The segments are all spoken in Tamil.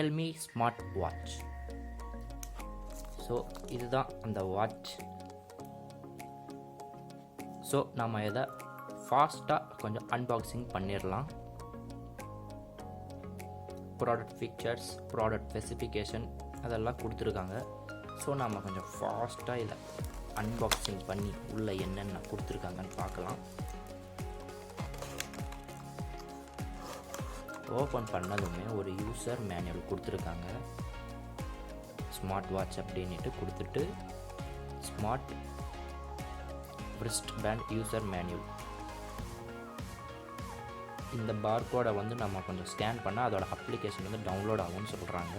Realme smart watch. ஸோ இதுதான் அந்த வாட்ச். ஸோ நம்ம இதை ஃபாஸ்ட்டாக கொஞ்சம் அன்பாக்சிங் பண்ணிடலாம். ப்ராடக்ட் ஃபீச்சர்ஸ், ப்ராடக்ட் ஸ்பெசிஃபிகேஷன் அதெல்லாம் கொடுத்துருக்காங்க. ஸோ நம்ம கொஞ்சம் ஃபாஸ்ட்டாக இதை அன்பாக்சிங் பண்ணி உள்ளே என்னென்ன கொடுத்துருக்காங்கன்னு பார்க்கலாம். ஓப்பன் பண்ணதுமே ஒரு யூசர் மேனுவல் கொடுத்துருக்காங்க. ஸ்மார்ட் வாட்ச் அப்படின்ட்டு கொடுத்துட்டு smart wrist band user manual. இந்த பார்கோடை வந்து நம்ம கொஞ்சம் ஸ்கேன் பண்ணால் அதோட அப்ளிகேஷன் வந்து டவுன்லோட் ஆகும்னு சொல்கிறாங்க.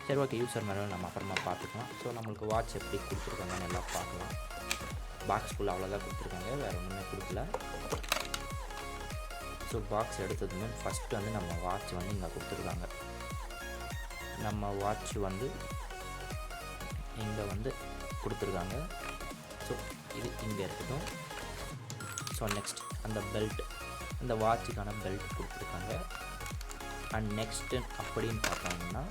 சரி, ஓகே, யூசர் மேனுவல் நம்ம அப்புறமா பார்த்துக்கலாம். ஸோ நம்மளுக்கு வாட்ச் எப்படி கொடுத்துருக்காங்கன்னு எல்லாம் பார்க்கலாம். பாக்ஸ் ஃபுல் அவ்வளோதான் கொடுத்துருக்காங்க, வேறு ஒன்றுமே கொடுக்கல. ஸோ பாக்ஸ் எடுத்ததுமே ஃபஸ்ட்டு வந்து நம்ம வாட்ச் வந்து இங்கே கொடுத்துருக்காங்க. நம்ம வாட்ச் வந்து இங்கே வந்து கொடுத்துருக்காங்க. ஸோ இது இங்கே இருக்கட்டும். ஸோ நெக்ஸ்ட் அந்த பெல்ட், இந்த வாட்சுக்கான பெல்ட் கொடுத்துருக்காங்க. அண்ட் நெக்ஸ்ட்டு அப்படின்னு பார்த்தாங்கன்னா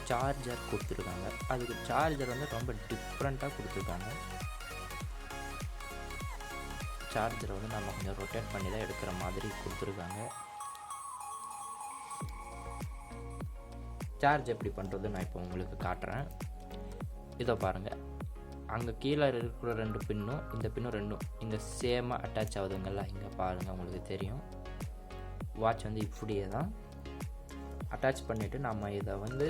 சார்ஜர் கொடுத்துருக்காங்க. அதுக்கு சார்ஜர் வந்து ரொம்ப டிஃப்ரெண்ட்டாக கொடுத்துருக்காங்க. சார்ஜரை வந்து நம்ம கொஞ்சம் ரொட்டேட் பண்ணி தான் எடுக்கிற மாதிரி கொடுத்துருக்காங்க. சார்ஜ் எப்படி பண்ணுறது நான் இப்போ உங்களுக்கு காட்டுறேன். இதை பாருங்கள், அங்கே கீழே இருக்கிற 2 பின்னும் இந்த பின்னும் ரெண்டும் இங்கே சேமாக அட்டாச் ஆகுதுங்களா, இங்கே பாருங்கள், உங்களுக்கு தெரியும். வாட்ச் வந்து இப்படியே தான் அட்டாச் பண்ணிவிட்டு நம்ம இதை வந்து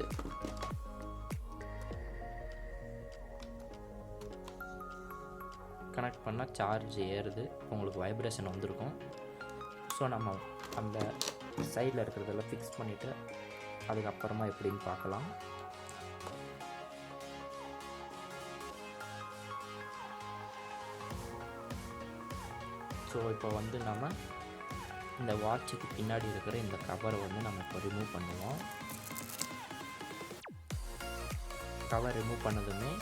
கனெக்ட் பண்ணால் சார்ஜ் ஏறுது, உங்களுக்கு வைப்ரேஷன் வந்திருக்கும். ஸோ நம்ம அந்த சைடில் இருக்கிறதெல்லாம் ஃபிக்ஸ் பண்ணிவிட்டு அதுக்கப்புறமா எப்படின்னு பார்க்கலாம். ஸோ இப்போ வந்து நம்ம இந்த வாட்சுக்கு பின்னாடி இருக்கிற இந்த கவரை வந்து நம்ம இப்போ ரிமூவ் பண்ணுவோம். கவர் ரிமூவ் பண்ணதுமே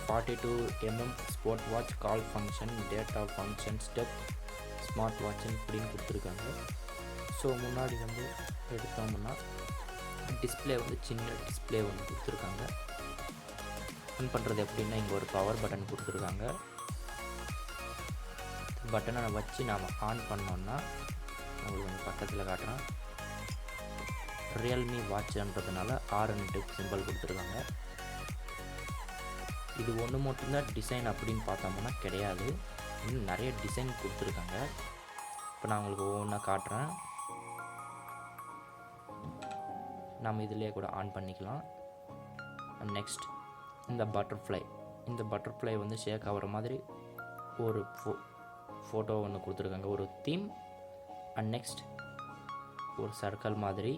42mm sport watch, call function, data function, step smart வாட்ச்னு இப்படின்னு கொடுத்துருக்காங்க. ஸோ முன்னாடி வந்து எடுத்தோம்னா டிஸ்பிளே வந்து சின்ன டிஸ்பிளே வந்து கொடுத்துருக்காங்க. ஆன் பண்ணுறது எப்படின்னா இங்கே ஒரு பவர் பட்டன் கொடுத்துருக்காங்க. பட்டனை வச்சு நாம் ஆன் பண்ணோன்னா உங்களுக்கு வந்து பக்கத்தில் காட்டுறேன். ரியல்மி வாட்ச்ன்றதுனால R&D சிம்பிள் கொடுத்துருக்காங்க. இது ஒன்று மட்டும்தான் டிசைன் அப்படின்னு பார்த்தோம்னா கிடையாது, இன்னும் நிறைய டிசைன் கொடுத்துருக்காங்க. இப்போ நான் உங்களுக்கு ஒவ்வொன்றா காட்டுறேன். நம்ம இதிலே கூட ஆன் பண்ணிக்கலாம். நெக்ஸ்ட் இந்த பட்டர்ஃப்ளை வந்து ஷேக் ஆகிற மாதிரி ஒரு ஃபோட்டோ ஒன்று கொடுத்துருக்காங்க, ஒரு தீம். அண்ட் நெக்ஸ்ட் ஒரு சர்க்கிள் மாதிரி,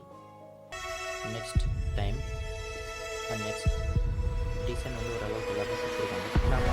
next time, and next design வந்து ஒரு அளவுக்கு எல்லாத்தையும் கொடுத்துருக்காங்க. நம்ம